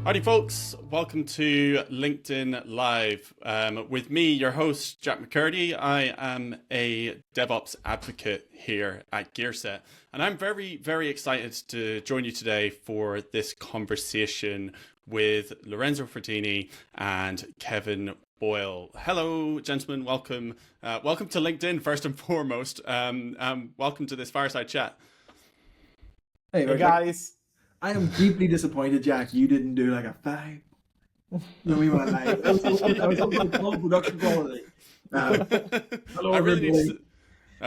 Howdy folks, welcome to LinkedIn Live. With me, your host, Jack McCurdy. I am a DevOps advocate here at Gearset, and I'm very, very excited to join you today for this conversation with Lorenzo Frattini and Kevin Boyle. Hello, gentlemen, welcome. Welcome to LinkedIn, first and foremost. Welcome to this fireside chat. Hey guys. I am deeply disappointed, Jack. You didn't do like a 5. No, we went live. I was hoping for production quality. I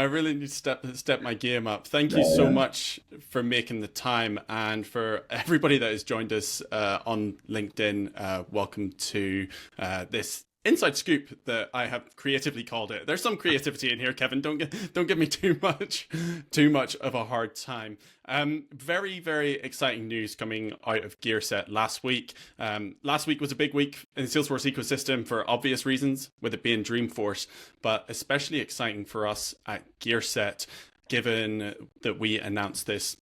really need to step my game up. Thank you so much for making the time, and for everybody that has joined us on LinkedIn. Welcome to this inside scoop that I have creatively called it. There's some creativity in here, Kevin. Don't give me too much of a hard time. Very, very exciting news coming out of Gearset last week. Last week was a big week in the Salesforce ecosystem for obvious reasons, with it being Dreamforce, but especially exciting for us at Gearset, given that we announced this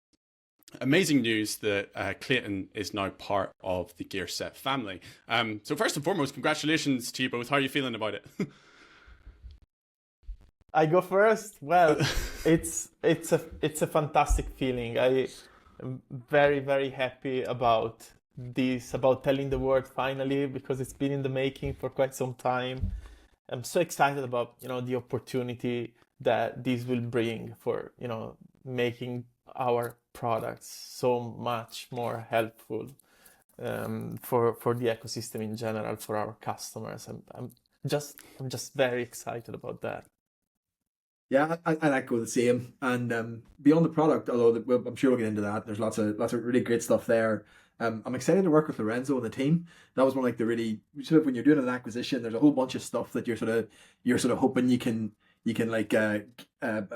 amazing news that Clayton is now part of the Gearset family. So first and foremost, congratulations to you both. How are you feeling about it? I go first. Well, it's a fantastic feeling. I am very, very happy about this, about telling the world finally, because it's been in the making for quite some time. I'm so excited about the opportunity that this will bring for making our products so much more helpful for the ecosystem in general, for our customers. I'm just very excited about that. Yeah, I echo the same. And beyond the product, although I'm sure we'll get into that, there's lots of really great stuff there. I'm excited to work with Lorenzo and the team. That was one like the really sort of, when you're doing an acquisition, there's a whole bunch of stuff that you're sort of hoping you can like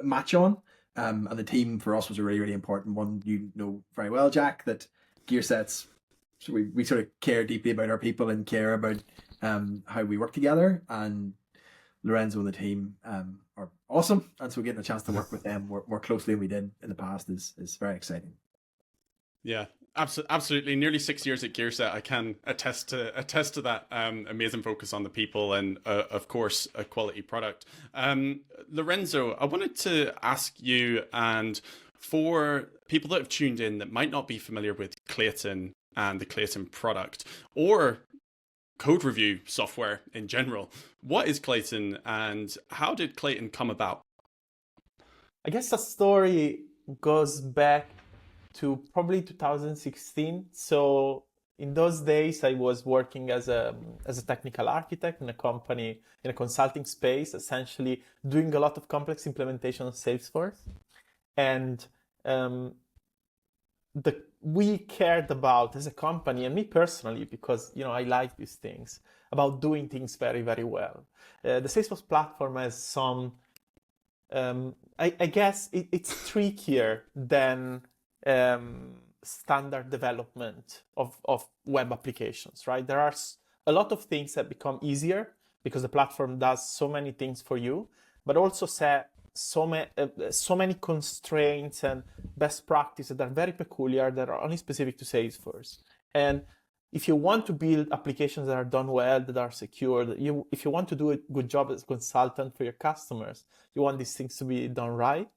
match on. And the team for us was a really, really important one. You know very well, Jack, that Gearset's, so we sort of care deeply about our people and care about how we work together. And Lorenzo and the team are awesome. And so getting a chance to work with them more closely than we did in the past is very exciting. Yeah, absolutely. Nearly 6 years at Gearset, I can attest to that amazing focus on the people and, of course, a quality product. Lorenzo, I wanted to ask you, and for people that have tuned in that might not be familiar with Clayton and the Clayton product, or code review software in general, what is Clayton and how did Clayton come about? I guess the story goes back to probably 2016. So in those days, I was working as a technical architect in a company, in a consulting space, essentially doing a lot of complex implementation of Salesforce. And we cared about, as a company, and me personally, because I like these things, about doing things very, very well. The Salesforce platform has some, I guess it's trickier than standard development of web applications, right? There are a lot of things that become easier because the platform does so many things for you, but also set so many constraints and best practices that are very peculiar, that are only specific to Salesforce. And if you want to build applications that are done well, that are secure, if you want to do a good job as a consultant for your customers, you want these things to be done right.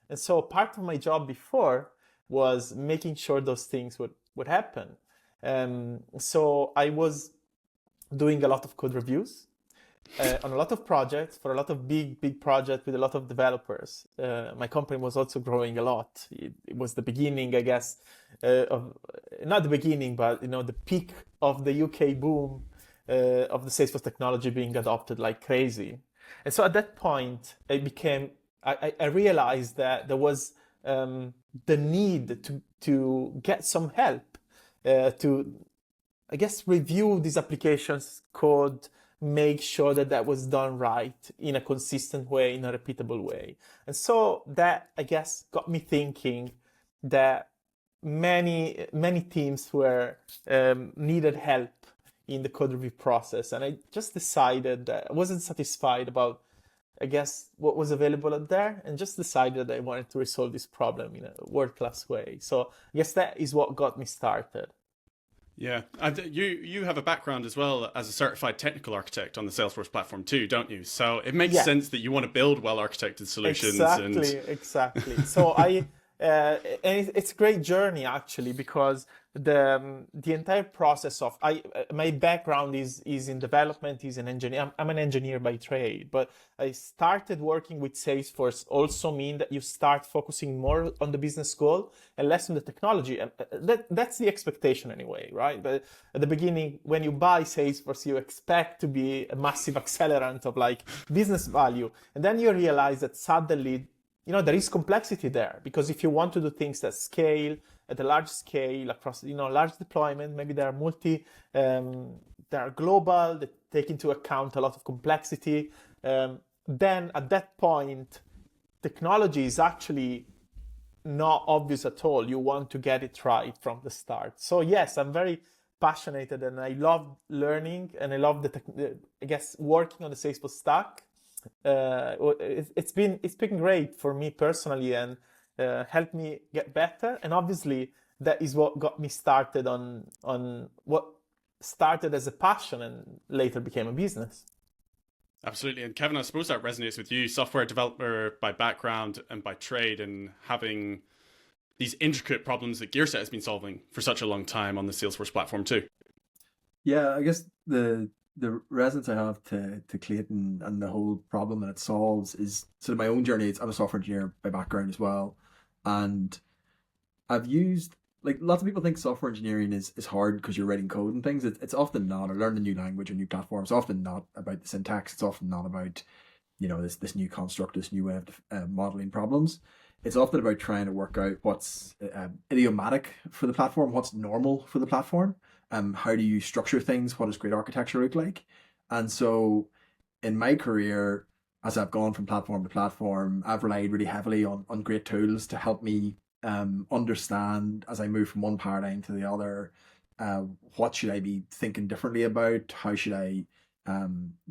And so part of my job before was making sure those things would happen. So I was doing a lot of code reviews on a lot of projects, for a lot of big projects with a lot of developers. My company was also growing a lot. It was the beginning, I guess, not the beginning, but the peak of the UK boom of the Salesforce technology being adopted like crazy. And so at that point, I realized that there was the need to get some help to, I guess, review these applications code, make sure that was done right in a consistent way, in a repeatable way. And so that, I guess, got me thinking that many teams were needed help in the code review process. And I just decided that I wasn't satisfied about, I guess, what was available out there, and just decided that I wanted to resolve this problem in a world-class way. So I guess that is what got me started. Yeah, and you have a background as well as a certified technical architect on the Salesforce platform too, don't you? So it makes Yeah. sense that you want to build well-architected solutions. Exactly. So it's a great journey actually, because the entire process of my background is in development, is an engineer. I'm an engineer by trade, but I started working with Salesforce also mean that you start focusing more on the business goal and less on the technology, and that's the expectation anyway, right? But at the beginning, when you buy Salesforce, you expect to be a massive accelerant of like business value, and then you realize that suddenly, there is complexity there, because if you want to do things that scale at a large scale across, large deployment, maybe they are they are global, they take into account a lot of complexity. Then at that point, technology is actually not obvious at all. You want to get it right from the start. So yes, I'm very passionate, and I love learning, and I love working on the Salesforce stack. It's been great for me personally, and helped me get better. And obviously, that is what got me started on what started as a passion and later became a business. Absolutely. And Kevin, I suppose that resonates with you, software developer by background and by trade, and having these intricate problems that Gearset has been solving for such a long time on the Salesforce platform too. Yeah, I guess the resonance I have to Clayton and the whole problem that it solves is sort of my own journey. I'm a software engineer by background as well. And I've used, like, lots of people think software engineering is hard because you're writing code and things. It's often not, or learning a new language or new platform. It's often not about the syntax. It's often not about, this new construct, this new way of modeling problems. It's often about trying to work out what's idiomatic for the platform, what's normal for the platform. How do you structure things? What does great architecture look like? And so in my career, as I've gone from platform to platform, I've relied really heavily on great tools to help me understand, as I move from one paradigm to the other, what should I be thinking differently about? How should I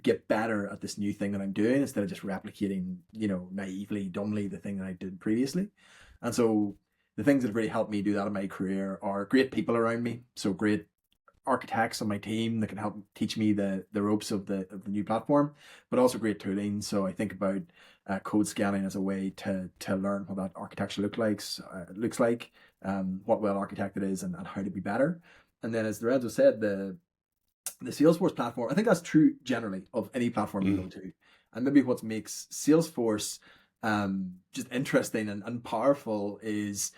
get better at this new thing that I'm doing, instead of just replicating, naively, dumbly the thing that I did previously. And so the things that have really helped me do that in my career are great people around me. So great architects on my team that can help teach me the ropes of the new platform, but also great tooling. So I think about code scanning as a way to learn what that architecture looks like, what well architected is, and how to be better. And then, as Lorenzo said, the Salesforce platform, I think that's true generally of any platform you go to. And maybe what makes Salesforce just interesting and powerful is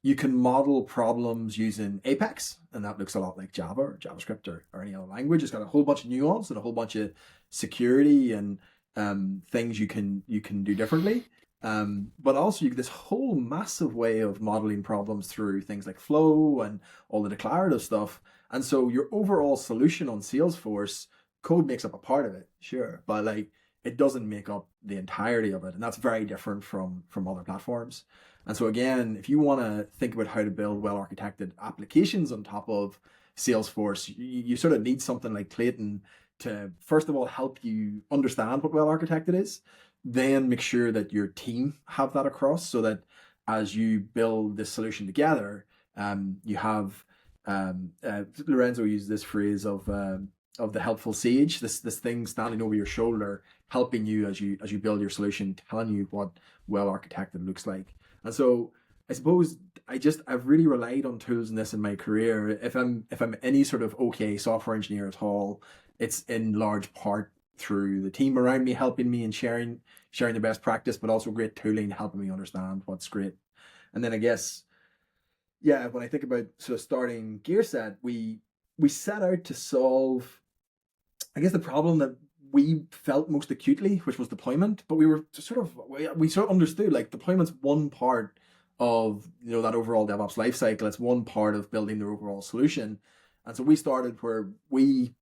you can model problems using Apex, and that looks a lot like Java or JavaScript or any other language. It's got a whole bunch of nuance and a whole bunch of security and things you can do differently. But also this whole massive way of modeling problems through things like flow and all the declarative stuff. And so your overall solution on Salesforce, code makes up a part of it, sure, but it doesn't make up the entirety of it. And that's very different from other platforms. And so again, if you want to think about how to build well-architected applications on top of Salesforce, you sort of need something like Clayton to, first of all, help you understand what well-architected is, then make sure that your team have that across, so that as you build this solution together, you have, Lorenzo used this phrase of the helpful sage, this thing standing over your shoulder, helping you as you build your solution, telling you what well-architected looks like. And so I suppose I've really relied on tools in this in my career. If I'm any sort of okay software engineer at all, it's in large part through the team around me helping me and sharing the best practice, but also great tooling helping me understand what's great. And then I guess, yeah, when I think about sort of starting Gearset, we set out to solve, I guess, the problem that we felt most acutely, which was deployment. But we sort of understood, like, deployment's one part of that overall DevOps lifecycle. It's one part of building the overall solution. And so we started where we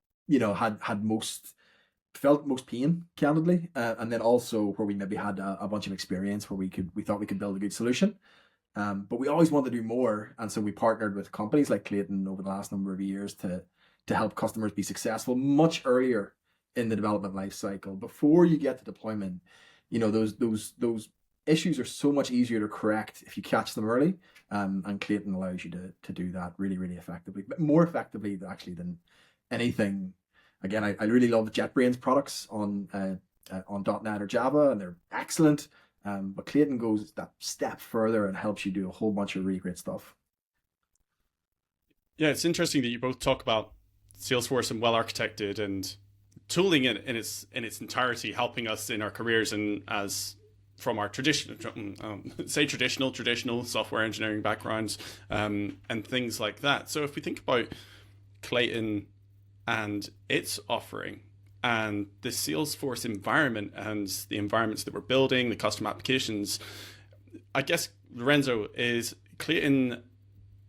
felt most pain, candidly, and then also where we maybe had a bunch of experience where we thought we could build a good solution. But we always wanted to do more, and so we partnered with companies like Clayton over the last number of years to help customers be successful much earlier in the development life cycle, before you get to deployment. Those issues are so much easier to correct if you catch them early. And Clayton allows you to do that really, really effectively, but more effectively actually than anything. Again, I really love JetBrains products on .NET or Java, and they're excellent. But Clayton goes that step further and helps you do a whole bunch of really great stuff. Yeah, it's interesting that you both talk about Salesforce and well architected and tooling in its entirety, helping us in our careers and as from our traditional software engineering backgrounds, and things like that. So if we think about Clayton and its offering and the Salesforce environment and the environments that we're building, the custom applications, I guess, Lorenzo, is Clayton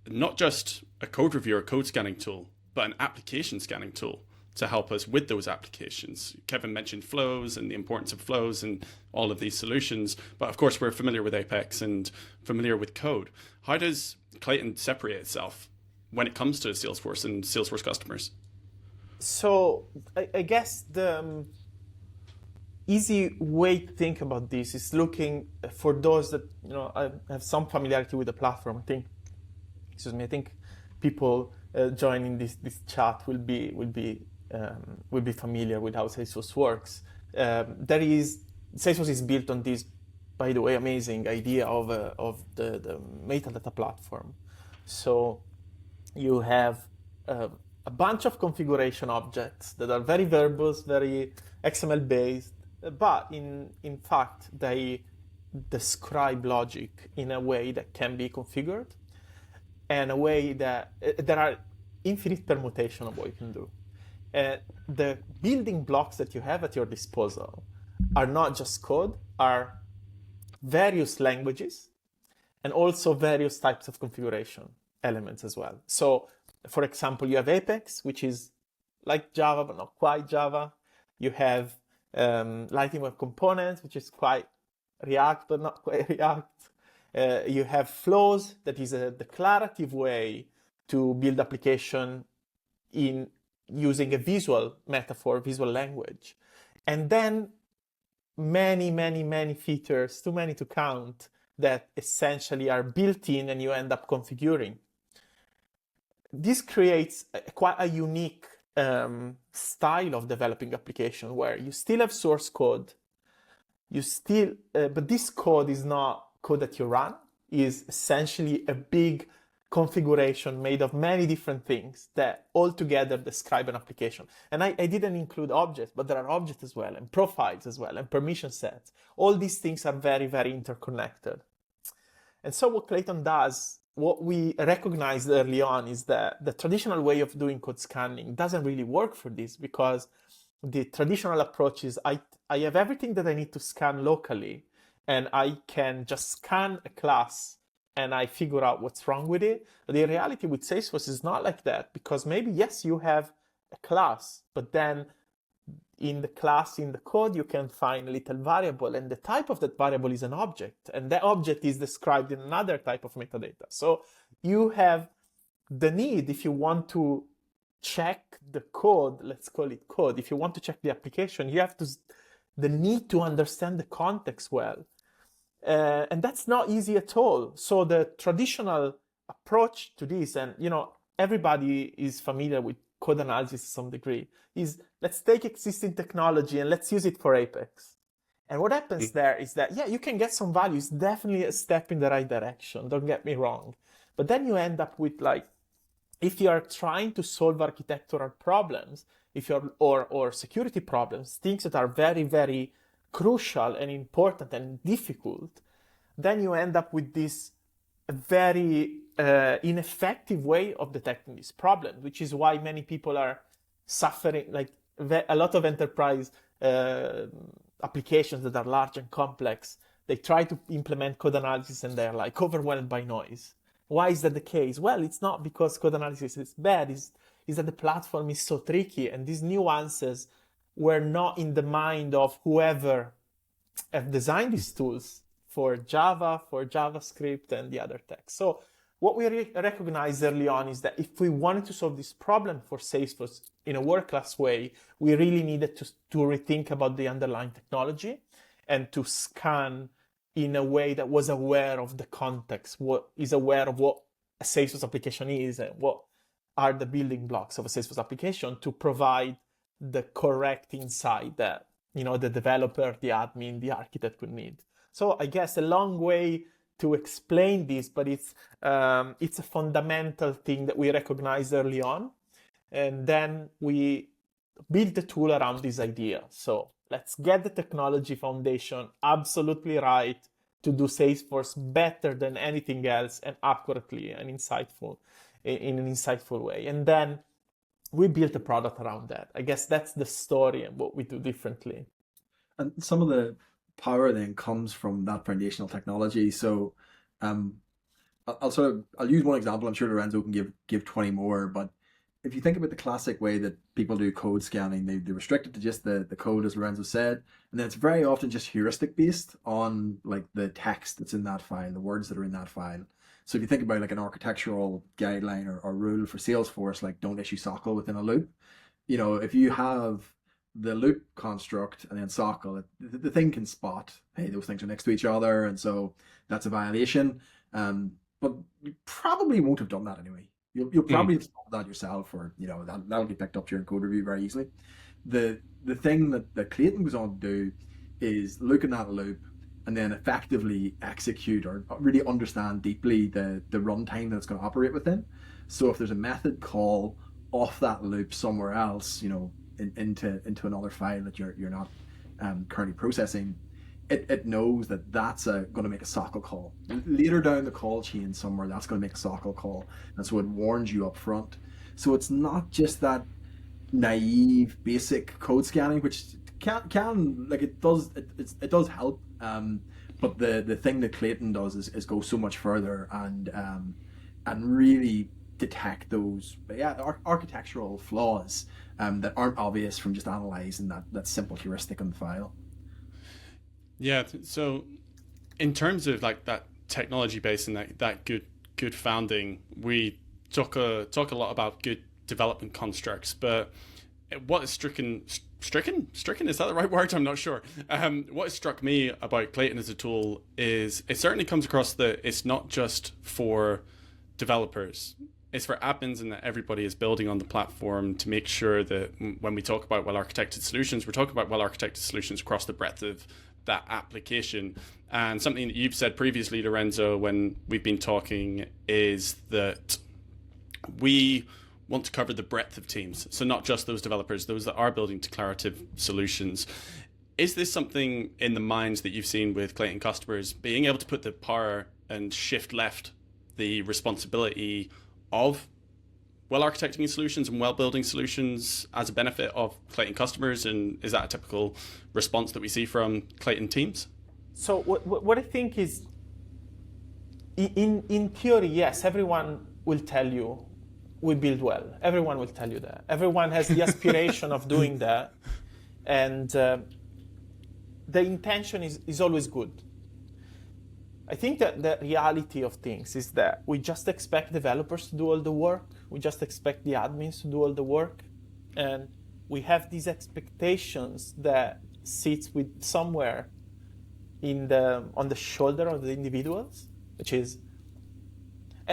not just a code review or code scanning tool, but an application scanning tool to help us with those applications? Kevin mentioned flows and the importance of flows and all of these solutions, but of course we're familiar with Apex and familiar with code. How does Clayton separate itself when it comes to Salesforce and Salesforce customers? So I guess the easy way to think about this is looking for those that have some familiarity with the platform. I think people joining this chat will be familiar with how Salesforce works. Salesforce is built on this, by the way, amazing idea of the metadata platform. So you have a bunch of configuration objects that are very verbose, very XML based, but in fact they describe logic in a way that can be configured, and a way that there are infinite permutation of what you can do. The building blocks that you have at your disposal are not just code, are various languages and also various types of configuration elements as well. So, for example, you have Apex, which is like Java, but not quite Java. You have Lightning Web Components, which is quite React, but not quite React. You have flows, that is a declarative way to build application in using a visual metaphor, visual language. And then many features, too many to count, that essentially are built in and you end up configuring. This creates quite a unique style of developing application where you still have source code, but this code is not code that you run, is essentially a big configuration made of many different things that all together describe an application. And I didn't include objects, but there are objects as well, and profiles as well, and permission sets. All these things are very interconnected. And so what Clayton does, what we recognized early on, is that the traditional way of doing code scanning doesn't really work for this, because the traditional approach is I have everything that I need to scan locally, and I can just scan a class and I figure out what's wrong with it. But the reality with Salesforce is not like that, because maybe, yes, you have a class, but then in the class, in the code, you can find a little variable, and the type of that variable is an object, and that object is described in another type of metadata. So you have the need, if you want to check the code, let's call it code, if you want to check the application, you have the need to understand the context well. And that's not easy at all. So the traditional approach to this, and everybody is familiar with code analysis to some degree, is let's take existing technology and let's use it for Apex. And what happens there is that, yeah, you can get some value. It's definitely a step in the right direction, don't get me wrong. But then you end up with, like, if you are trying to solve architectural problems, or security problems, things that are very crucial and important and difficult, then you end up with this very ineffective way of detecting these problems, which is why many people are suffering. Like a lot of enterprise applications that are large and complex, they try to implement code analysis and they're like overwhelmed by noise. Why is that the case? Well, it's not because code analysis is bad, it's that the platform is so tricky, and these nuances were not in the mind of whoever have designed these tools for Java, for JavaScript, and the other tech. So what we recognized early on is that if we wanted to solve this problem for Salesforce in a world-class way, we really needed to rethink about the underlying technology and to scan in a way that was aware of the context, what is aware of what a Salesforce application is and what are the building blocks of a Salesforce application to provide the correct insight that, the developer, the admin, the architect would need. So I guess a long way to explain this, but it's a fundamental thing that we recognized early on. And then we built the tool around this idea. So let's get the technology foundation absolutely right to do Salesforce better than anything else and accurately and in an insightful way. And then we built a product around that. I guess that's the story and what we do differently. And some of the power then comes from that foundational technology. So I'll use one example. I'm sure Lorenzo can give 20 more, but if you think about the classic way that people do code scanning, they restrict it to just the code, as Lorenzo said, and then it's very often just heuristic based on like the text that's in that file, the words that are in that file. So if you think about like an architectural guideline or rule for Salesforce, like don't issue SOCL within a loop, if you have the loop construct and then SOCL, the thing can spot, hey, those things are next to each other, and so that's a violation. But you probably won't have done that anyway. You'll probably have solved that yourself, or that'll be picked up during code review very easily. The thing that Clayton goes on to do is look in that loop and then effectively execute or really understand deeply the runtime that it's going to operate within. So if there's a method call off that loop somewhere else, into another file that you're not currently processing, it knows that that's going to make a SOCL call. Later down the call chain somewhere, that's going to make a SOCL call. And so it warns you up front. So it's not just that naive, basic code scanning, which can like it does help. But the thing that Clayton does is go so much further and really detect those architectural flaws that aren't obvious from just analyzing that simple heuristic on the file. Yeah, so in terms of like that technology base and that good founding, we talk a lot about good development constructs, but what is stricken, is that the right word? I'm not sure. What has struck me about Clayton as a tool is it certainly comes across that it's not just for developers. It's for admins, and that everybody is building on the platform to make sure that when we talk about well-architected solutions, we're talking about well-architected solutions across the breadth of that application. And something that you've said previously, Lorenzo, when we've been talking, is that we want to cover the breadth of teams. So not just those developers, those that are building declarative solutions. Is this something in the minds that you've seen with Clayton customers, being able to put the power and shift left the responsibility of well-architecting solutions and well-building solutions as a benefit of Clayton customers? And is that a typical response that we see from Clayton teams? So what I think is, in theory, yes, everyone will tell you we build well. Everyone will tell you that. Everyone has the aspiration of doing that. And the intention is always good. I think that the reality of things is that we just expect developers to do all the work. We just expect the admins to do all the work. And we have these expectations that sits with somewhere on the shoulder of the individuals, which is,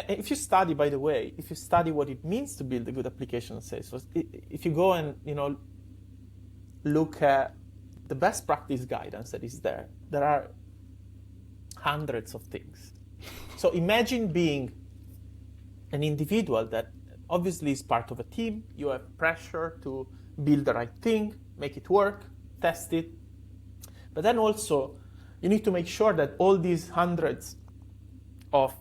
if you study, by the way, if you study what it means to build a good application on Salesforce, if you go and look at the best practice guidance that is there are hundreds of things. So imagine being an individual that obviously is part of a team. You have pressure to build the right thing, make it work, test it. But then also you need to make sure that all these hundreds of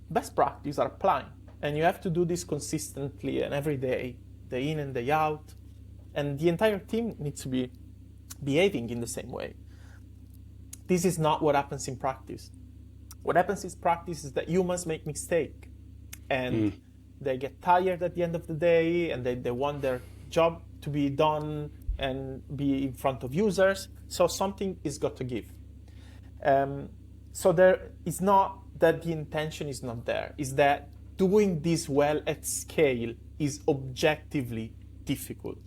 best practices are applying. And you have to do this consistently and every day in and day out. And the entire team needs to be behaving in the same way. This is not what happens in practice. What happens in practice is that humans make mistakes. And they get tired at the end of the day, and they want their job to be done and be in front of users. So something is got to give. So there is not that the intention is not there. Is that doing this well at scale is objectively difficult.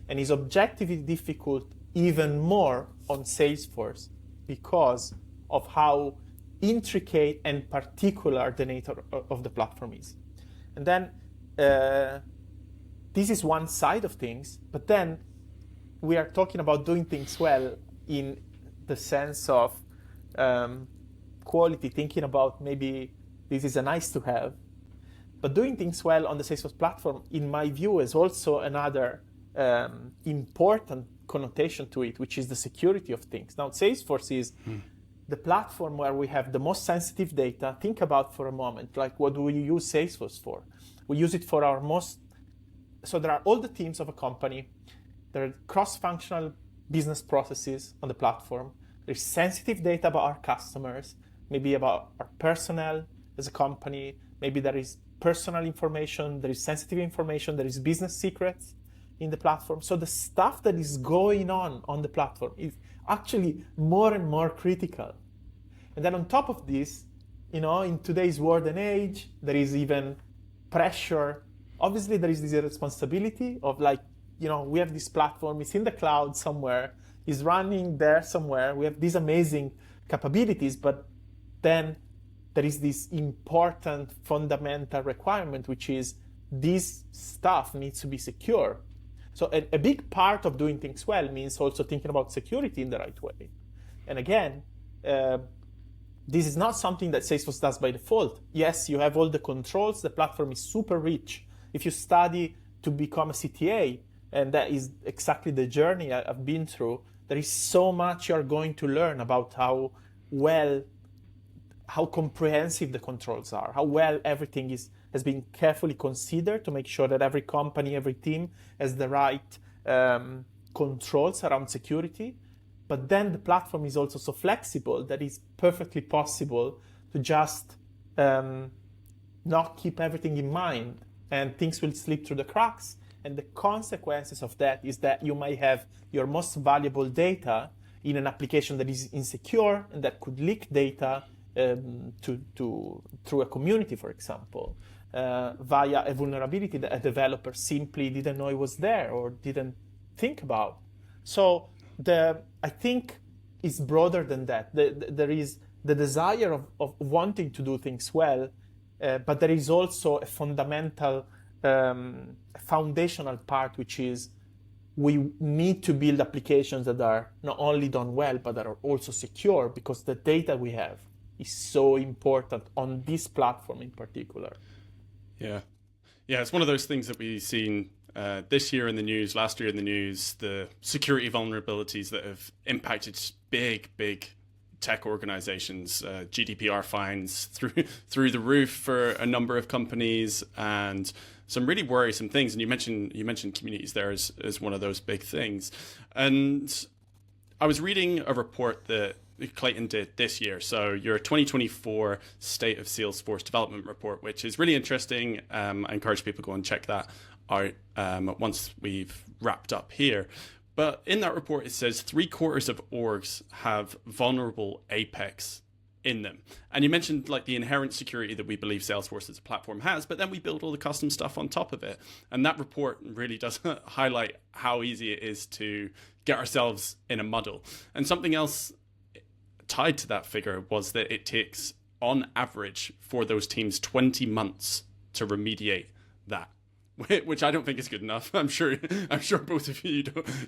And is objectively difficult even more on Salesforce because of how intricate and particular the nature of the platform is. And then this is one side of things, but then we are talking about doing things well in the sense of quality, thinking about maybe this is a nice to have. But doing things well on the Salesforce platform, in my view, is also another important connotation to it, which is the security of things. Now, Salesforce is the platform where we have the most sensitive data. Think about for a moment, like, what do we use Salesforce for? We use it for our most, so there are all the teams of a company, there are cross-functional business processes on the platform, there's sensitive data about our customers, maybe about our personnel as a company, maybe there is personal information, there is sensitive information, there is business secrets in the platform. So the stuff that is going on the platform is actually more and more critical. And then on top of this, in today's world and age, there is even pressure. Obviously, there is this responsibility of we have this platform, it's in the cloud somewhere, it's running there somewhere, we have these amazing capabilities, but then there is this important fundamental requirement, which is this stuff needs to be secure. So a big part of doing things well means also thinking about security in the right way. And again, this is not something that Salesforce does by default. Yes, you have all the controls, the platform is super rich. If you study to become a CTA, and that is exactly the journey I've been through, there is so much you're going to learn about how comprehensive the controls are, how well everything has been carefully considered to make sure that every company, every team has the right controls around security. But then the platform is also so flexible that it's perfectly possible to just not keep everything in mind, and things will slip through the cracks. And the consequences of that is that you might have your most valuable data in an application that is insecure and that could leak data through a community, for example, via a vulnerability that a developer simply didn't know it was there or didn't think about. So I think it's broader than that. There is the desire of wanting to do things well, but there is also a fundamental, foundational part, which is we need to build applications that are not only done well, but that are also secure, because the data we have is so important on this platform in particular. Yeah, it's one of those things that we've seen this year in the news, last year in the news, the security vulnerabilities that have impacted big tech organizations, GDPR fines through the roof for a number of companies, and some really worrisome things. And you mentioned communities there as one of those big things. And I was reading a report that Clayton did this year, so your 2024 State of Salesforce Development Report, which is really interesting. I encourage people to go and check that out once we've wrapped up here. But in that report, it says 3/4 of orgs have vulnerable apex in them. And you mentioned the inherent security that we believe Salesforce as a platform has, but then we build all the custom stuff on top of it. And that report really does highlight how easy it is to get ourselves in a muddle. And something else tied to that figure was that it takes, on average, for those teams 20 months to remediate that, which I don't think is good enough. I'm sure both of you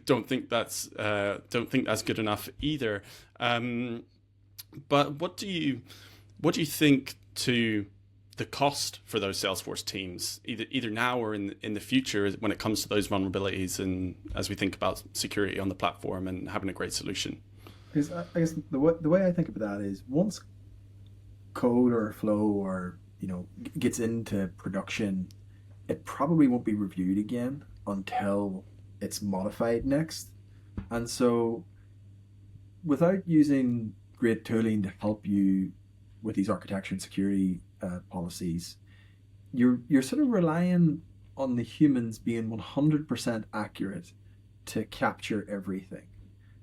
don't think that's good enough either. But what do you think to the cost for those Salesforce teams, either now or in the future, when it comes to those vulnerabilities, and as we think about security on the platform and having a great solution? Because I guess the way I think about that is, once code or flow or gets into production, it probably won't be reviewed again until it's modified next. And so without using great tooling to help you with these architecture and security policies, you're sort of relying on the humans being 100% accurate to capture everything.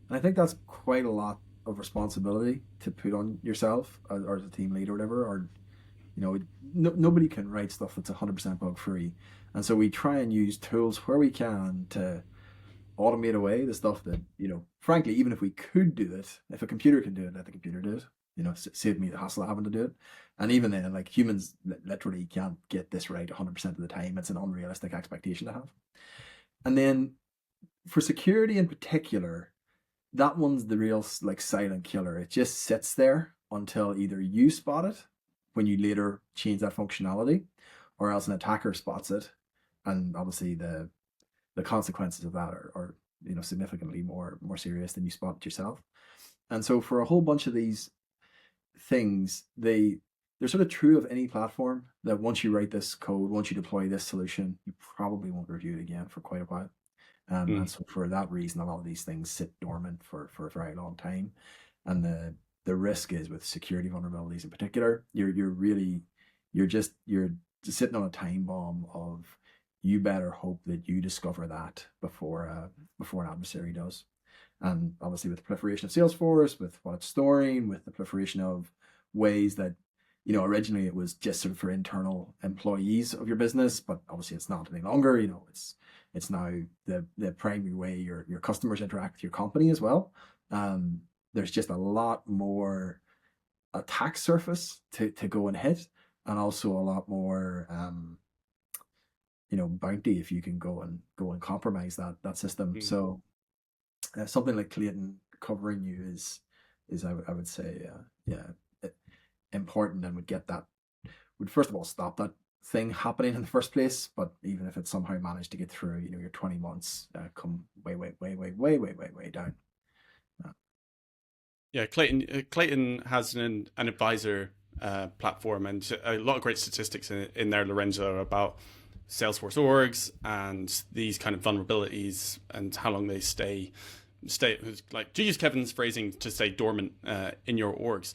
And I think that's quite a lot of responsibility to put on yourself or as a team lead or whatever, or nobody can write stuff that's 100% bug free. And so we try and use tools where we can to automate away the stuff that, frankly, even if we could do it, if a computer can do it, let the computer do it. save me the hassle of having to do it. And even then, like, humans literally can't get this right 100% of the time. It's an unrealistic expectation to have. And then for security in particular, that one's the real like silent killer. It just sits there until either you spot it when you later change that functionality, or else an attacker spots it, and obviously the consequences of that are significantly more serious than you spot it yourself. And so for a whole bunch of these things, they're sort of true of any platform, that once you write this code, once you deploy this solution, you probably won't review it again for quite a while. And so for that reason, a lot of these things sit dormant for a very long time. And the risk is with security vulnerabilities in particular, you're just sitting on a time bomb of, you better hope that you discover that before an adversary does. And obviously with the proliferation of Salesforce, with what it's storing, with the proliferation of ways that, originally it was just sort of for internal employees of your business, but obviously it's not any longer. It's now the primary way your customers interact with your company as well. There's just a lot more attack surface to go and hit, and also a lot more bounty if you can go and compromise that system. So something like Clayton covering you is I would say important, and would first of all stop that thing happening in the first place. But even if it somehow managed to get through, your 20 months come way down. Yeah, Clayton has an advisor platform, and a lot of great statistics in there, Lorenzo, about Salesforce orgs and these kind of vulnerabilities and how long they stay, like, to use Kevin's phrasing, to stay dormant in your orgs.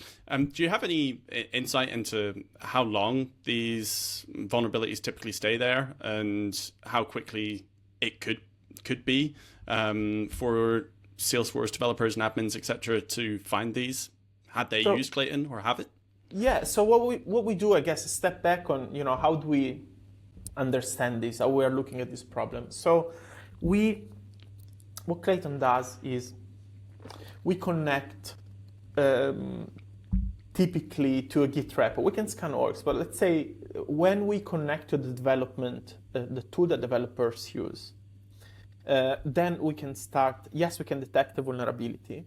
Do you have any insight into how long these vulnerabilities typically stay there, and how quickly it could be for Salesforce developers and admins, etc., to find these, had they used Clayton or have it? Yeah. So what we do, I guess, is step back on how do we understand this, how we are looking at this problem. So what Clayton does is we connect typically to a Git repo. We can scan orgs, but let's say when we connect to the development, the tool that developers use, then we can start, yes, we can detect the vulnerability,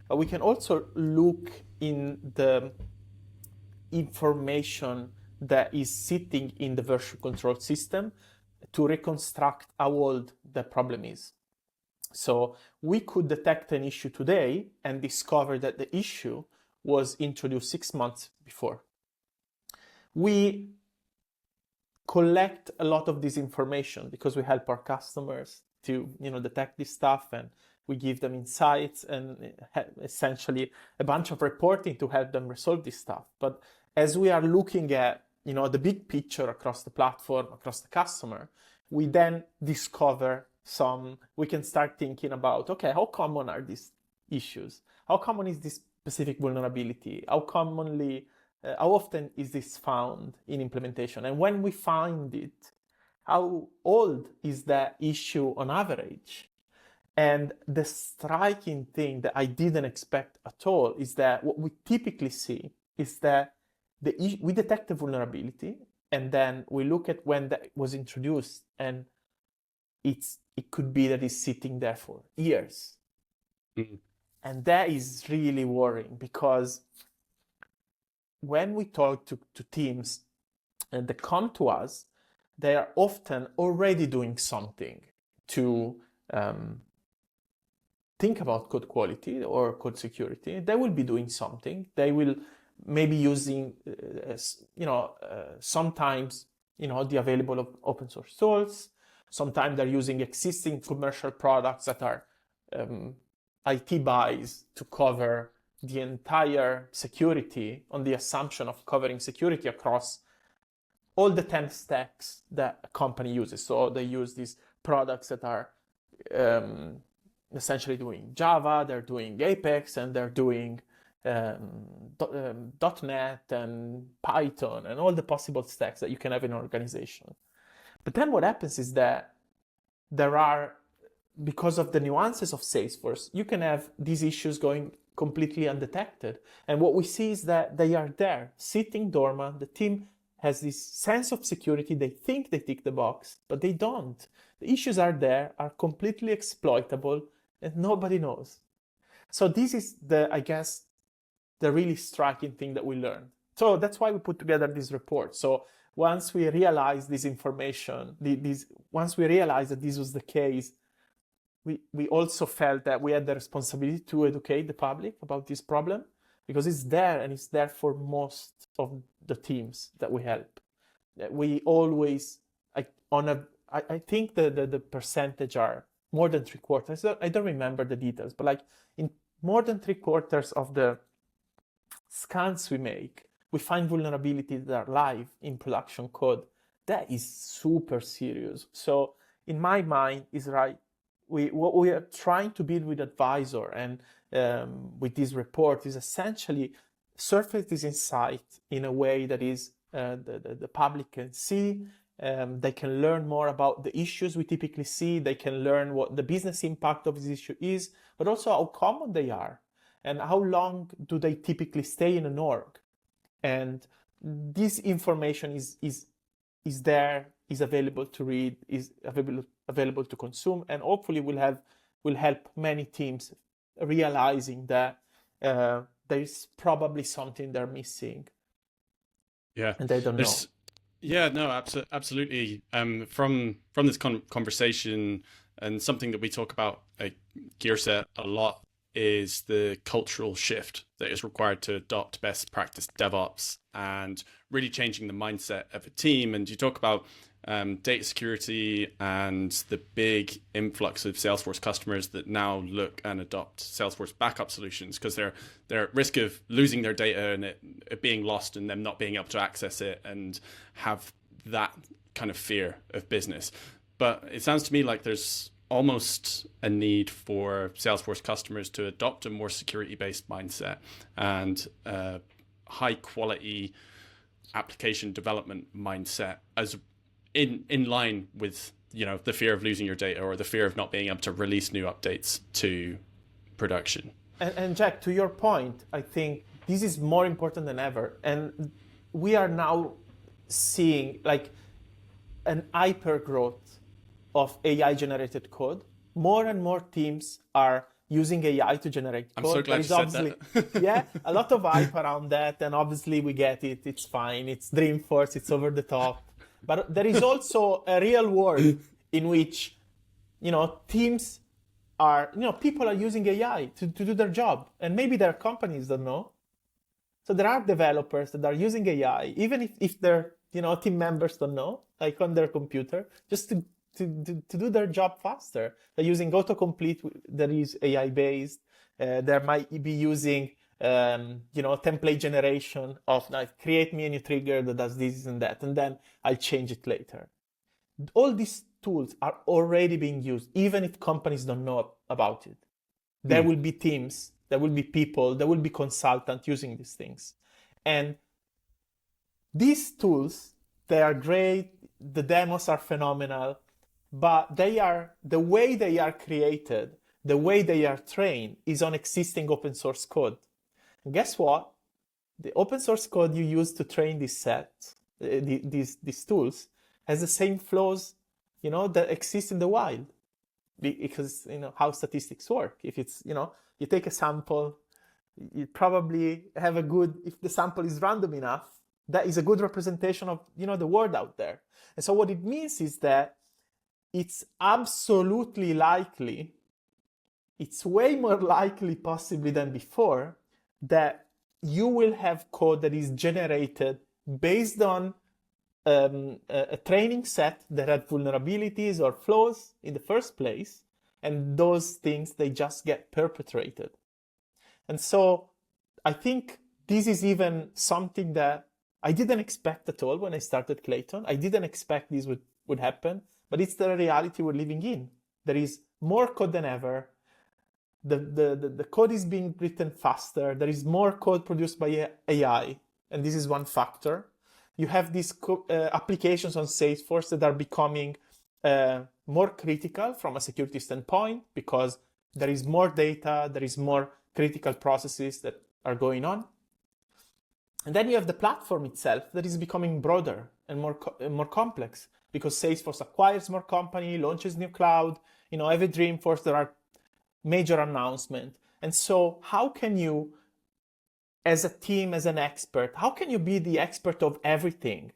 but we can also look in the information that is sitting in the version control system to reconstruct how old the problem is. So we could detect an issue today and discover that the issue was introduced 6 months before. We collect a lot of this information because we help our customers to detect this stuff, and we give them insights and essentially a bunch of reporting to help them resolve this stuff. But as we are looking at the big picture across the platform, across the customer, we then discover we can start thinking about, okay, how common are these issues? How common is this specific vulnerability? How often is this found in implementation? And when we find it, how old is that issue on average? And the striking thing that I didn't expect at all is that what we typically see is that we detect the vulnerability, and then we look at when that was introduced, and it could be that it's sitting there for years. Mm-hmm. And that is really worrying, because when we talk to teams and they come to us, they are often already doing something to think about code quality or code security. They will be doing something. They will maybe using, sometimes, the available open source tools. Sometimes they're using existing commercial products that are IT buys to cover the entire security, on the assumption of covering security across all the 10 stacks that a company uses. So they use these products that are essentially doing Java, they're doing Apex, and they're doing .NET and Python and all the possible stacks that you can have in an organization. But then what happens is that there are, because of the nuances of Salesforce, you can have these issues going completely undetected. And what we see is that they are there, sitting dormant. The team has this sense of security. They think they tick the box, but they don't. The issues are there, are completely exploitable, and nobody knows. So this is I guess, the really striking thing that we learned. So that's why we put together this report. So once we realized this information, once we realized that this was the case, we also felt that we had the responsibility to educate the public about this problem, because it's there, and it's there for most of the teams that we help. We always, I think the percentage are more than 3/4. I don't remember the details, but like in more than 3/4 of the scans we make, we find vulnerabilities that are live in production code. That is super serious. So in my mind is right. What we are trying to build with Advisor and with this report is essentially surface this insight in a way that is the public can see. They can learn more about the issues we typically see. They can learn what the business impact of this issue is, but also how common they are and how long do they typically stay in an org. And this information is there, is available to read, is available to consume, and hopefully will help many teams realizing that there is probably something they're missing. Yeah, and they don't know. Yeah, no, absolutely. From this conversation, and something that we talk about at Gearset a lot is the cultural shift that is required to adopt best practice DevOps and really changing the mindset of a team. And you talk about data security and the big influx of Salesforce customers that now look and adopt Salesforce backup solutions because they're at risk of losing their data and it being lost and them not being able to access it, and have that kind of fear of business. But it sounds to me like there's almost a need for Salesforce customers to adopt a more security-based mindset and high quality application development mindset as in line with, you know, the fear of losing your data or the fear of not being able to release new updates to production. And Jack, to your point, I think this is more important than ever. And we are now seeing like an hyper growth of AI generated code. More and more teams are using AI to generate code. I'm so glad you said that. Yeah, a lot of hype around that, and obviously we get it. It's fine. It's Dreamforce. It's over the top. But there is also a real world in which, you know, teams are, you know, people are using AI to do their job, and maybe their companies don't know. So there are developers that are using AI, even if their, you know, team members don't know, like on their computer, just to do their job faster. They're using autocomplete that is AI based. There might be using, you know, template generation of like, create me a new trigger that does this and that, and then I'll change it later. All these tools are already being used, even if companies don't know about it. There will be teams, there will be people, there will be consultants using these things. And these tools, they are great, the demos are phenomenal, but the way they are created, the way they are trained is on existing open source code. And guess what? The open source code you use to train this set, these tools, has the same flaws, you know, that exist in the wild. Because, you know, how statistics work. If it's, you know, you take a sample, you probably have if the sample is random enough, that is a good representation of, you know, the world out there. And so what it means is that it's absolutely likely, it's way more likely possibly than before, that you will have code that is generated based on a training set that had vulnerabilities or flaws in the first place, and those things, they just get perpetrated. And so I think this is even something that I didn't expect at all when I started Clayton. I didn't expect this would happen, but it's the reality we're living in. There is more code than ever. The code is being written faster. There is more code produced by AI, and this is one factor. You have these applications on Salesforce that are becoming more critical from a security standpoint because there is more data, there is more critical processes that are going on. And then you have the platform itself that is becoming broader and more complex, because Salesforce acquires more company, launches new cloud. Every Dreamforce there are major announcements. And so how can you, as a team, as an expert, how can you be the expert of everything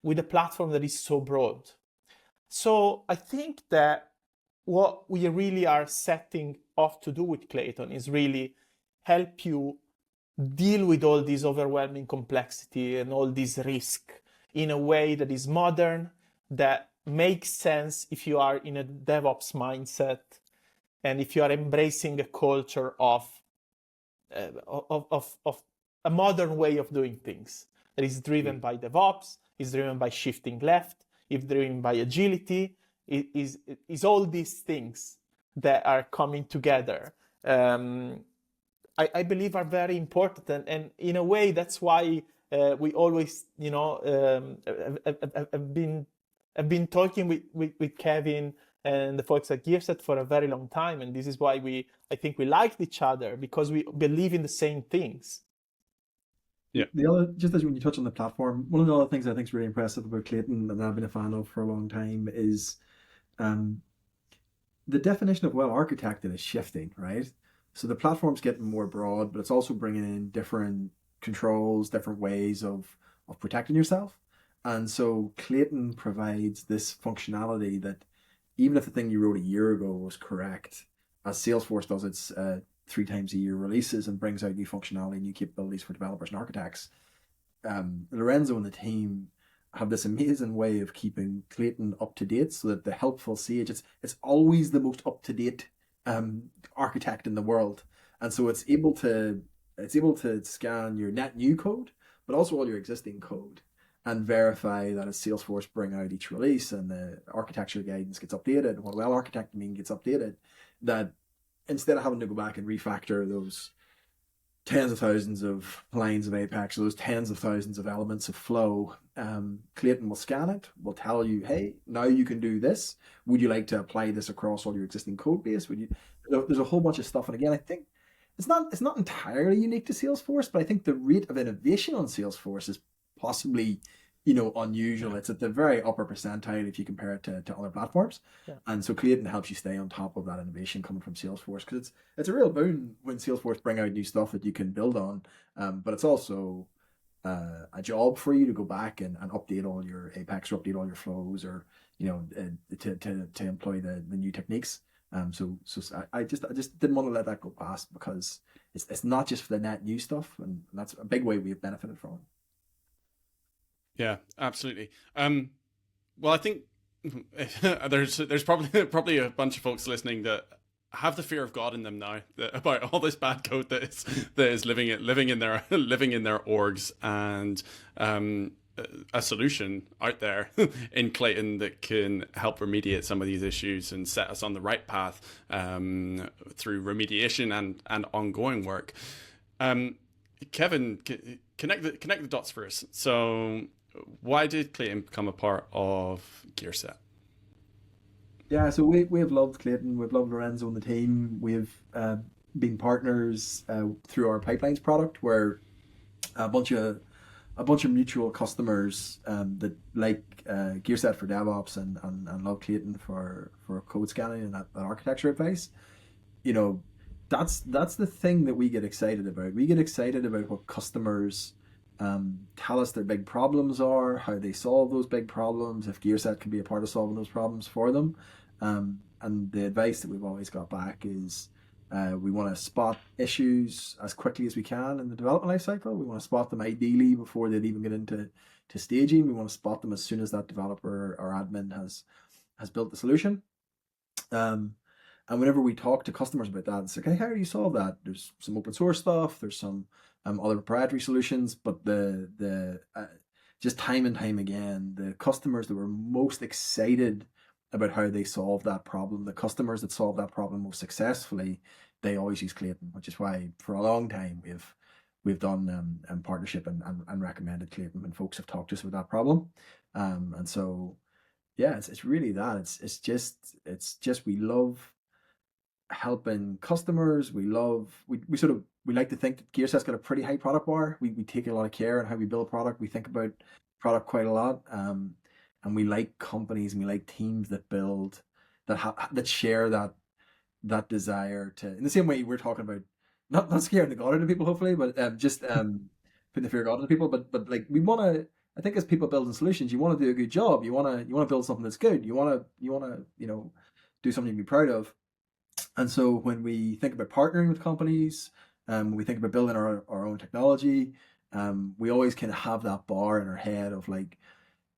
with a platform that is so broad? So I think that what we really are setting off to do with Clayton is really help you deal with all this overwhelming complexity and all this risk in a way that is modern, that makes sense if you are in a DevOps mindset, and if you are embracing a culture of a modern way of doing things that is driven by DevOps, is driven by shifting left, is driven by agility, is all these things that are coming together. I believe are very important, and in a way that's why we always, have been talking with Kevin and the folks at Gearset for a very long time, and this is why I think we liked each other, because we believe in the same things. Yeah. The other, just as when you touch on the platform, one of the other things I think is really impressive about Clayton and that I've been a fan of for a long time is the definition of well architected is shifting, right? So the platform's getting more broad, but it's also bringing in different controls, different ways of protecting yourself. And so Clayton provides this functionality that even if the thing you wrote a year ago was correct, as Salesforce does its 3 times a year releases and brings out new functionality, new capabilities for developers and architects, Lorenzo and the team have this amazing way of keeping Clayton up to date, so that the helpful sage, it's always the most up to date architect in the world, and so it's able to scan your net new code, but also all your existing code, and verify that as Salesforce bring out each release and the architecture guidance gets updated, what well architected mean gets updated, that instead of having to go back and refactor those tens of thousands of lines of Apex, or those tens of thousands of elements of flow, Clayton will scan it, will tell you, hey, now you can do this. Would you like to apply this across all your existing code base? There's a whole bunch of stuff. And again, I think it's not entirely unique to Salesforce, but I think the rate of innovation on Salesforce is possibly, unusual. It's at the very upper percentile if you compare it to other platforms. Yeah. And so Clayton helps you stay on top of that innovation coming from Salesforce, because it's a real boon when Salesforce bring out new stuff that you can build on. But it's also a job for you to go back and update all your Apex, or update all your flows, or to employ the new techniques. So I just didn't want to let that go past, because it's not just for the net new stuff, and that's a big way we've benefited from it. Yeah, absolutely. Well, I think there's probably a bunch of folks listening that have the fear of God in them now, about all this bad code that is living in their orgs, and a solution out there in Clayton that can help remediate some of these issues and set us on the right path through remediation and ongoing work. Kevin, connect the dots for us. So why did Clayton become a part of Gearset? Yeah, so we have loved Clayton, we've loved Lorenzo and the team. We've been partners through our pipelines product, where a bunch of mutual customers that like Gearset for DevOps and love Clayton for code scanning and that architecture advice. That's the thing that we get excited about. We get excited about what customers tell us their big problems are, how they solve those big problems, if Gearset can be a part of solving those problems for them. And the advice that we've always got back is we want to spot issues as quickly as we can in the development lifecycle. We want to spot them ideally before they'd even get into staging. We want to spot them as soon as that developer or admin has built the solution. And whenever we talk to customers about that, it's like, hey, how do you solve that? There's some open source stuff, there's some other proprietary solutions, but the just time and time again, the customers that were most excited about how they solve that problem, the customers that solve that problem most successfully, they always use Clayton, which is why for a long time we've done partnership and recommended Clayton when folks have talked to us about that problem. And so yeah, it's really that. It's just we love helping customers. We like to think that Gearset's got a pretty high product bar. We take a lot of care on how we build product. We think about product quite a lot. And we like companies and we like teams that build, that share that desire to, in the same way we're talking about, not scaring the God out of people, hopefully, but just putting the fear of God into people. But like we want to, I think as people building solutions, you want to do a good job. You want to build something that's good. You want to do something to be proud of. And so when we think about partnering with companies, when we think about building our own technology, we always kind of have that bar in our head of like,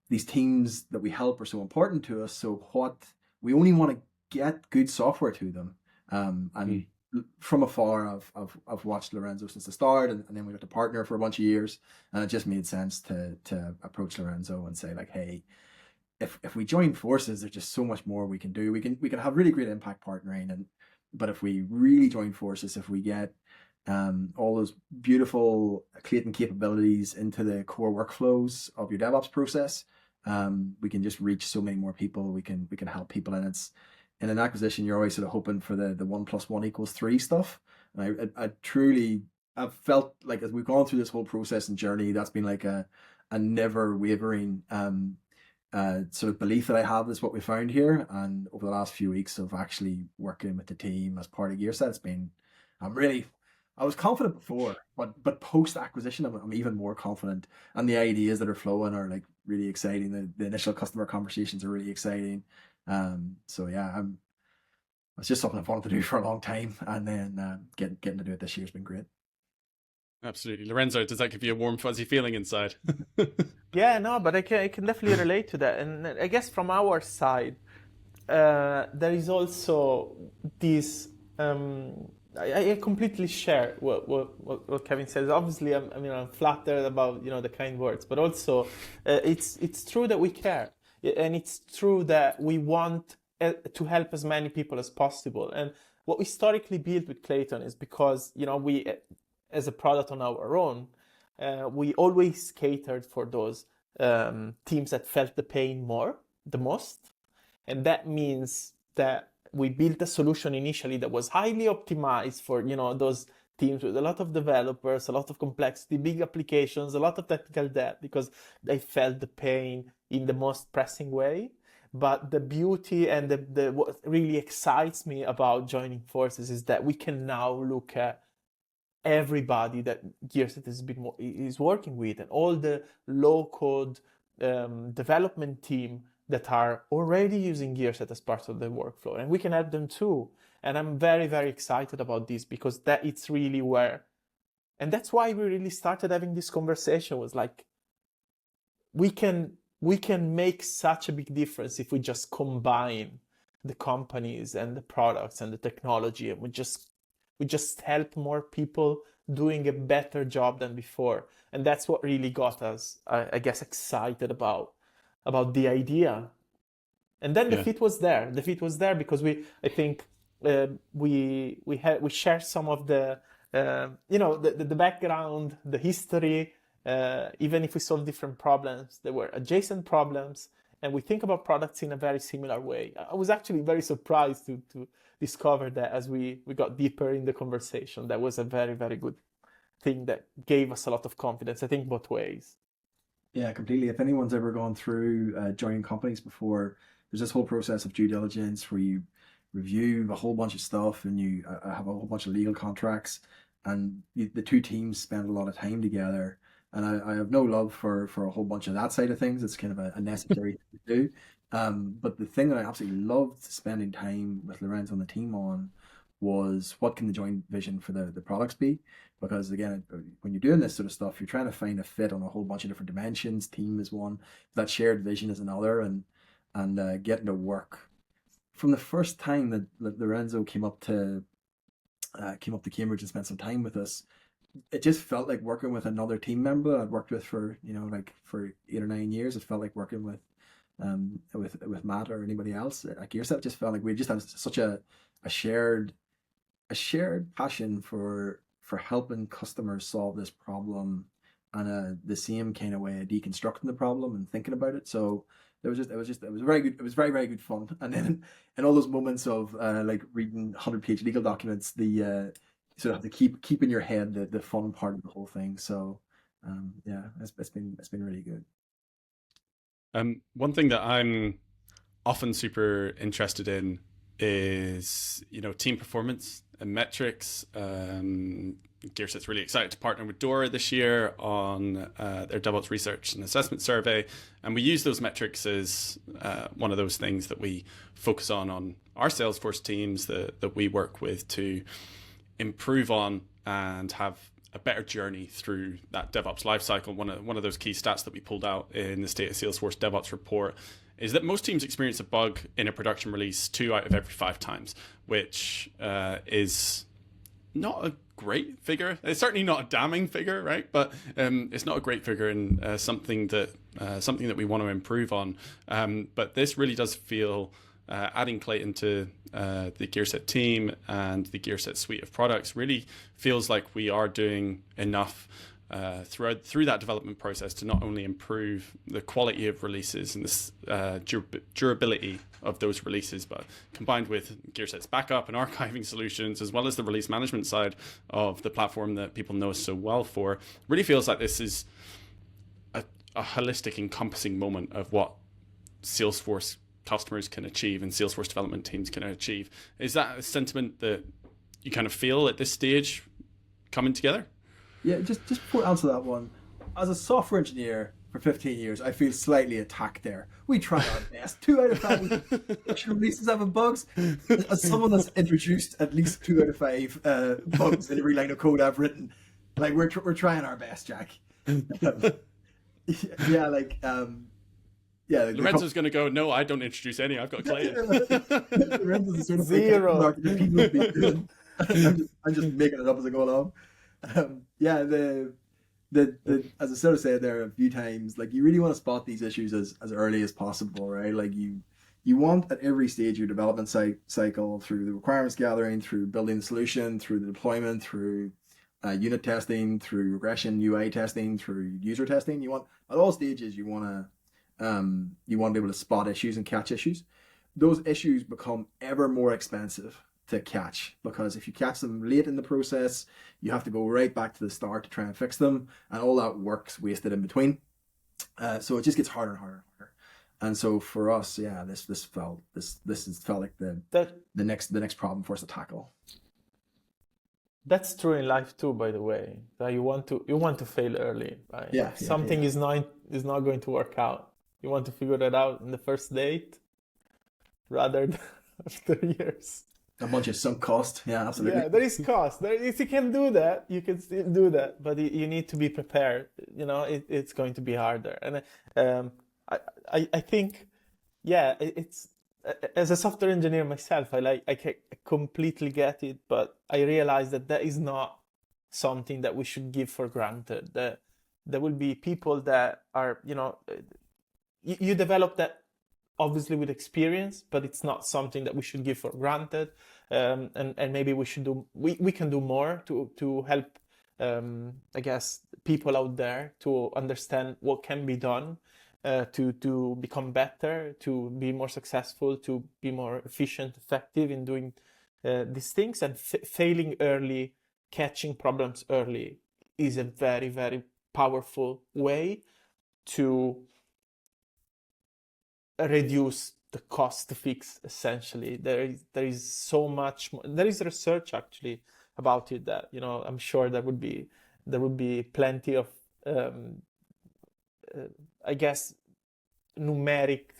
these teams that we help are so important to us. So we only want to get good software to them. And from afar, I've watched Lorenzo since the start, and then we got to partner for a bunch of years, and it just made sense to approach Lorenzo and say like, hey, if we join forces, there's just so much more we can do. We can have really great impact partnering, but if we really join forces, if we get all those beautiful Clayton capabilities into the core workflows of your DevOps process, we can just reach so many more people. We can help people, and it's in an acquisition, you're always sort of hoping for the 1 + 1 = 3 stuff. And I've felt like as we've gone through this whole process and journey, that's been like a never wavering sort of belief that I have is what we found here. And over the last few weeks of actually working with the team as part of Gearset, I was confident before, but post acquisition, I'm even more confident. And the ideas that are flowing are like really exciting. The initial customer conversations are really exciting. So yeah, it's just something I've wanted to do for a long time, and then getting to do it this year has been great. Absolutely. Lorenzo, does that give you a warm, fuzzy feeling inside? Yeah, no, but I can definitely relate to that. And I guess from our side, there is also this. I completely share what Kevin says. Obviously, I'm flattered about the kind words, but also it's true that we care, and it's true that we want to help as many people as possible. And what we historically built with Clayton is because we, as a product on our own, we always catered for those teams that felt the pain the most, and that means that we built a solution initially that was highly optimized for those teams with a lot of developers, a lot of complexity, big applications, a lot of technical debt, because they felt the pain in the most pressing way. But the beauty and what really excites me about joining forces is that we can now look at everybody that Gearset is working with, and all the low-code development team that are already using Gearset as part of the workflow, and we can help them too. And I'm very, very excited about this, because that it's really where, and that's why we really started having this conversation, was like, we can make such a big difference if we just combine the companies and the products and the technology, and we just help more people doing a better job than before. And that's what really got us, I guess, excited about the idea. And then the fit was there. The fit was there because I think we share some of the the background, the history. Even if we solve different problems, there were adjacent problems, and we think about products in a very similar way. I was actually very surprised to discover that as we got deeper in the conversation. That was a very, very good thing that gave us a lot of confidence, I think, both ways. Yeah, completely. If anyone's ever gone through joining companies before, there's this whole process of due diligence where you review a whole bunch of stuff, and you have a whole bunch of legal contracts, and the two teams spend a lot of time together. And I have no love for a whole bunch of that side of things. It's kind of a necessary thing to do. But the thing that I absolutely loved spending time with Lorenzo and the team on was, what can the joint vision for the products be? Because again, when you're doing this sort of stuff, you're trying to find a fit on a whole bunch of different dimensions. Team is one, that shared vision is another, and getting to work. From the first time that Lorenzo came up to Cambridge and spent some time with us, it just felt like working with another team member that I'd worked with for for 8 or 9 years. It felt like working with Matt or anybody else at Gearset. It just felt like we just had such a shared passion for helping customers solve this problem the same kind of way of deconstructing the problem and thinking about it. So it was very good. It was very, very good fun. And then in all those moments of like reading 100-page legal documents, the sort of have to keep in your head the fun part of the whole thing. So yeah, it's been really good. One thing that I'm often super interested in is, team performance and metrics. Gearset's really excited to partner with Dora this year on their DevOps research and assessment survey. And we use those metrics as one of those things that we focus on our Salesforce teams that we work with to improve on and have a better journey through that DevOps lifecycle. One of those key stats that we pulled out in the State of Salesforce DevOps report is that most teams experience a bug in a production release 2 out of every 5 times, which is not a great figure. It's certainly not a damning figure, right? But it's not a great figure, and something that we want to improve on. But this really does feel, adding Clayton to the Gearset team and the Gearset suite of products really feels like we are doing enough through that development process to not only improve the quality of releases and the durability of those releases, but combined with Gearset's backup and archiving solutions, as well as the release management side of the platform that people know us so well for, really feels like this is a holistic, encompassing moment of what Salesforce customers can achieve and Salesforce development teams can achieve. Is that a sentiment that you kind of feel at this stage coming together? Yeah, just before I answer that one, as a software engineer for 15 years, I feel slightly attacked there. We try our best. 2 out of 5 production releases having bugs. As someone that's introduced at least 2 out of 5 bugs in every line of code I've written, like we're trying our best, Jack. Yeah, like Lorenzo's going to go, no, I don't introduce any. I've got Clayton. Lorenzo's the sort of 0. People would be doing. I'm just making it up as I go along. Yeah, as I sort of said there a few times, like you really want to spot these issues as early as possible, right? Like you want at every stage of your development cycle, through the requirements gathering, through building the solution, through the deployment, through unit testing, through regression, UI testing, through user testing. You want at all stages you want to be able to spot issues and catch issues. Those issues become ever more expensive to catch, because if you catch them late in the process, you have to go right back to the start to try and fix them, and all that work's wasted in between. So it just gets harder and harder and harder. And so for us, yeah, this felt like the next problem for us to tackle. That's true in life too, by the way. That you want to fail early, right? Yeah, if something is not going to work out, you want to figure that out in the first date rather than after years. A bunch of sunk cost. Yeah, absolutely. Yeah, there is cost. If you can do that, you can still do that, but you need to be prepared. It's going to be harder. And I think, yeah, it's as a software engineer myself, I completely get it, but I realize that is not something that we should give for granted. That there will be people that are, you develop that obviously with experience, but it's not something that we should give for granted. And maybe we can do more to help, I guess, people out there to understand what can be done to become better, to be more successful, to be more efficient, effective in doing these things. And failing early, catching problems early is a very, very powerful way to reduce the cost to fix. Essentially, there is so much more. There is research actually about it that I'm sure there would be plenty of I guess numeric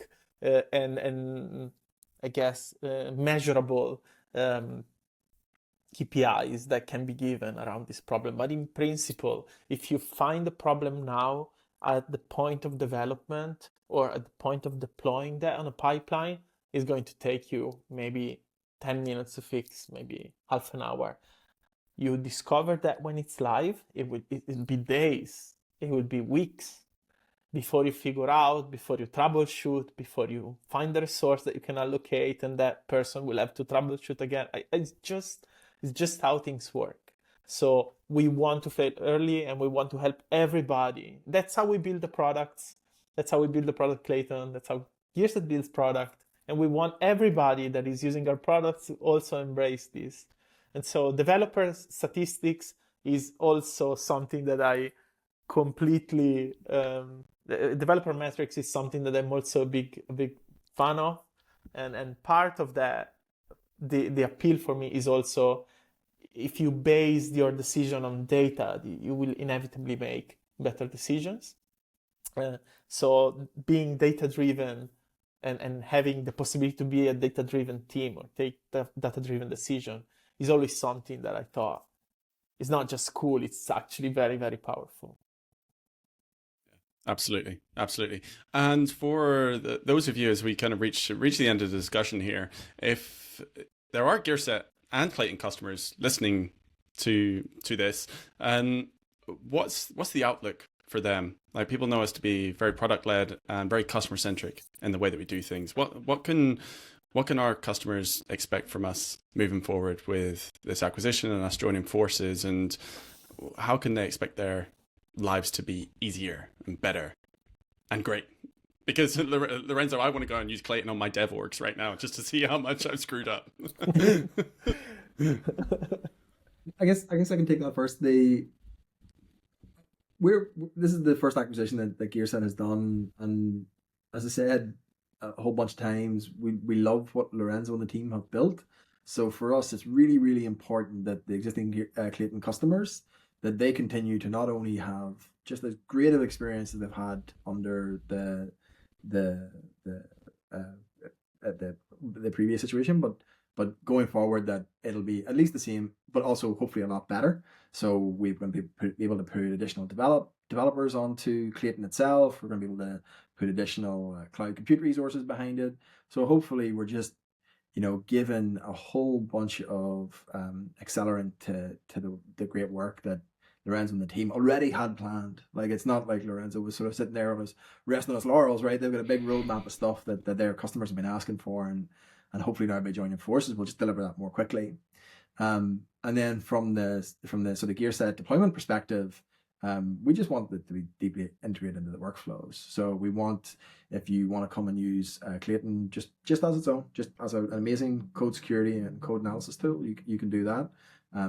and I guess measurable KPIs that can be given around this problem. But in principle, if you find the problem now at the point of development or at the point of deploying that on a pipeline, is going to take you maybe 10 minutes to fix, maybe half an hour. You discover that when it's live, it'll be days, it will be weeks before you figure out, before you troubleshoot, before you find the resource that you can allocate, and that person will have to troubleshoot again. It's just how things work. So we want to fail early and we want to help everybody. That's how we build the products. That's how we build the product Clayton. That's how Gearset builds product. And we want everybody that is using our products to also embrace this. And so developer statistics is also something that I completely, developer metrics is something that I'm also a big fan of. And part of that, the appeal for me is also, if you base your decision on data, you will inevitably make better decisions. So being data-driven and having the possibility to be a data-driven team or take the data-driven decision is always something that I thought is not just cool, it's actually very, very powerful. Absolutely. And for those of you, as we kind of reach the end of the discussion here, if there are Gearset and Clayton customers listening to this, and what's the outlook for them? Like, people know us to be very product led and very customer centric in the way that we do things. What can our customers expect from us moving forward with this acquisition and us joining forces, and how can they expect their lives to be easier and better and great? Because Lorenzo, I want to go and use Clayton on my dev orgs right now just to see how much I've screwed up. I guess I can take that first. This is the first acquisition that Gearset has done, and as I said a whole bunch of times, we love what Lorenzo and the team have built. So for us, it's really, really important that the existing Clayton customers, that they continue to not only have just as great of experience as they've had under the previous situation, but going forward, that it'll be at least the same, but also hopefully a lot better. So we're going to be able to put additional developers onto Clayton itself. We're going to be able to put additional cloud compute resources behind it. So hopefully we're just, given a whole bunch of accelerant to the great work that Lorenzo and the team already had planned. Like, it's not like Lorenzo was sort of sitting there on his resting on his laurels, right? They've got a big roadmap of stuff that their customers have been asking for, and hopefully now by joining forces, we'll just deliver that more quickly. And then from the sort of Gearset deployment perspective, we just want it to be deeply integrated into the workflows. So we want, if you want to come and use Clayton just as its own, just as an amazing code security and code analysis tool, you can do that.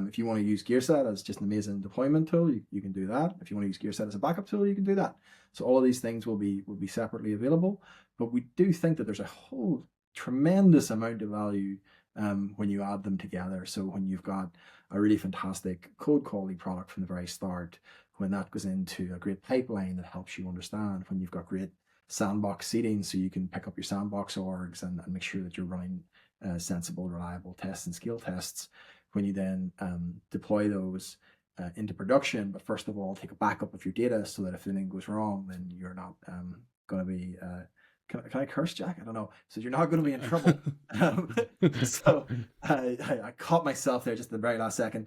If you want to use Gearset as just an amazing deployment tool, you can do that. If you want to use Gearset as a backup tool, you can do that. So all of these things will be separately available. But we do think that there's a whole tremendous amount of value when you add them together. So when you've got a really fantastic code quality product from the very start, when that goes into a great pipeline that helps you understand, when you've got great sandbox seeding so you can pick up your sandbox orgs and make sure that you're running sensible, reliable tests and scale tests, when you then deploy those into production, but first of all, take a backup of your data so that if anything goes wrong, then you're not going to be... Can I curse, Jack? I don't know. So you're not going to be in trouble. So I caught myself there just at the very last second.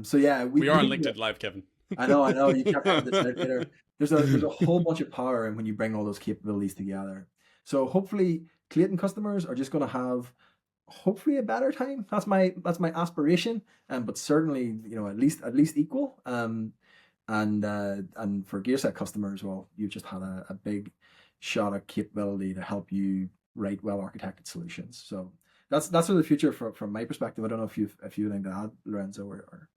So yeah, we are on LinkedIn Live, Kevin. I know. You kept having this out later. There's a whole bunch of power in when you bring all those capabilities together. So hopefully, Clayton customers are just going to have hopefully a better time. That's my aspiration. But certainly, at least equal. And for Gearset customers, well, you've just had a big shot of capability to help you write well-architected solutions. So that's sort of the future from my perspective. I don't know if you've anything to add, Lorenzo, or...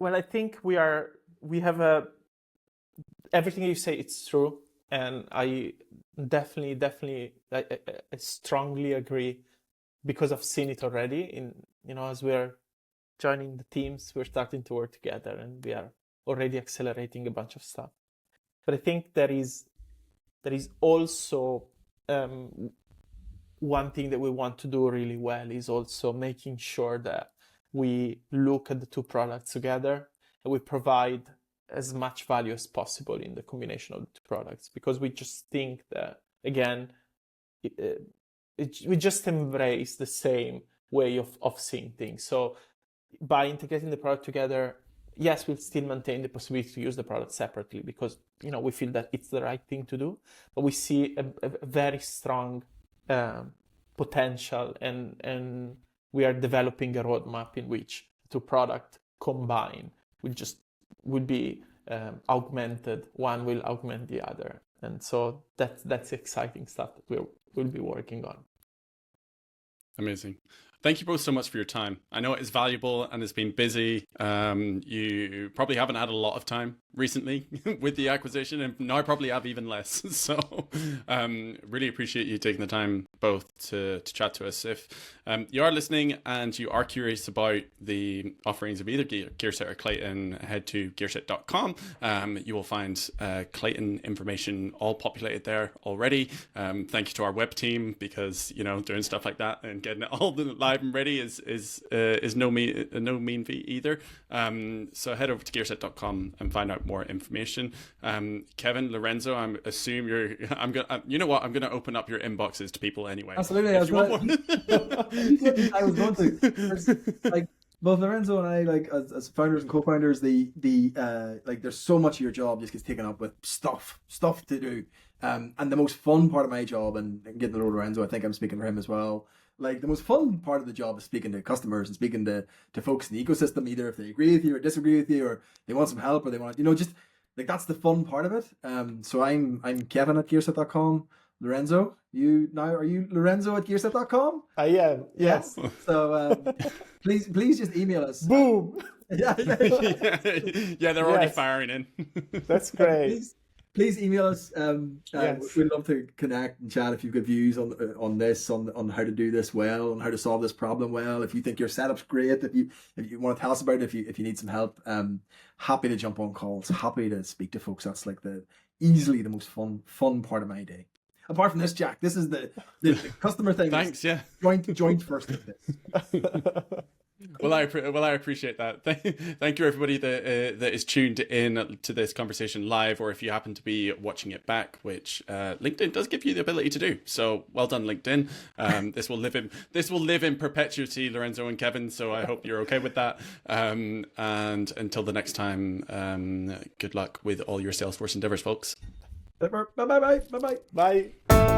Well, I think we have everything you say, it's true. And I definitely, I strongly agree, because I've seen it already as we're joining the teams, we're starting to work together and we are already accelerating a bunch of stuff. But I think there is also one thing that we want to do really well is also making sure that we look at the two products together and we provide as much value as possible in the combination of the two products, because we just think that, again, we just embrace the same way of seeing things. So by integrating the product together, yes, we'll still maintain the possibility to use the product separately because, we feel that it's the right thing to do. But we see a very strong potential and we are developing a roadmap in which the two products combine will be augmented. One will augment the other, and so that's exciting stuff that we'll be working on. Amazing. Thank you both so much for your time. I know it is valuable and it's been busy. You probably haven't had a lot of time recently with the acquisition, and now I probably have even less. So really appreciate you taking the time both to chat to us. If you are listening and you are curious about the offerings of either Gearset or Clayton, head to gearset.com. You will find Clayton information all populated there already. Thank you to our web team, because doing stuff like that and getting it all live and ready is no mean feat either. So head over to gearset.com and find out more information. Kevin, Lorenzo, I'm gonna open up your inboxes to people anyway. Absolutely. I was going to both Lorenzo and I, as founders and co-founders, there's so much of your job just gets taken up with stuff to do. And the most fun part of my job, and getting to know Lorenzo, I think I'm speaking for him as well. The most fun part of the job is speaking to customers and speaking to folks in the ecosystem, either if they agree with you or disagree with you, or they want some help, or they want, that's the fun part of it. So I'm Kevin at gearset.com. Lorenzo, are you Lorenzo at gearset.com? I am, yes. So please just email us. Boom. Yeah, they're already firing in. That's great. Please email us. Yes. We'd love to connect and chat if you've got views on this, on how to do this well, on how to solve this problem well. If you think your setup's great, if you want to tell us about it, if you need some help, happy to jump on calls, happy to speak to folks. That's easily the most fun part of my day. Apart from this, Jack, this is the customer thing. Thanks. Yeah. Joint first with this. Well, I appreciate that. Thank you, everybody that is tuned in to this conversation live, or if you happen to be watching it back, which LinkedIn does give you the ability to do. So well done, LinkedIn. This will live in perpetuity, Lorenzo and Kevin. So I hope you're okay with that. And until the next time, good luck with all your Salesforce endeavors, folks. Bye. Bye.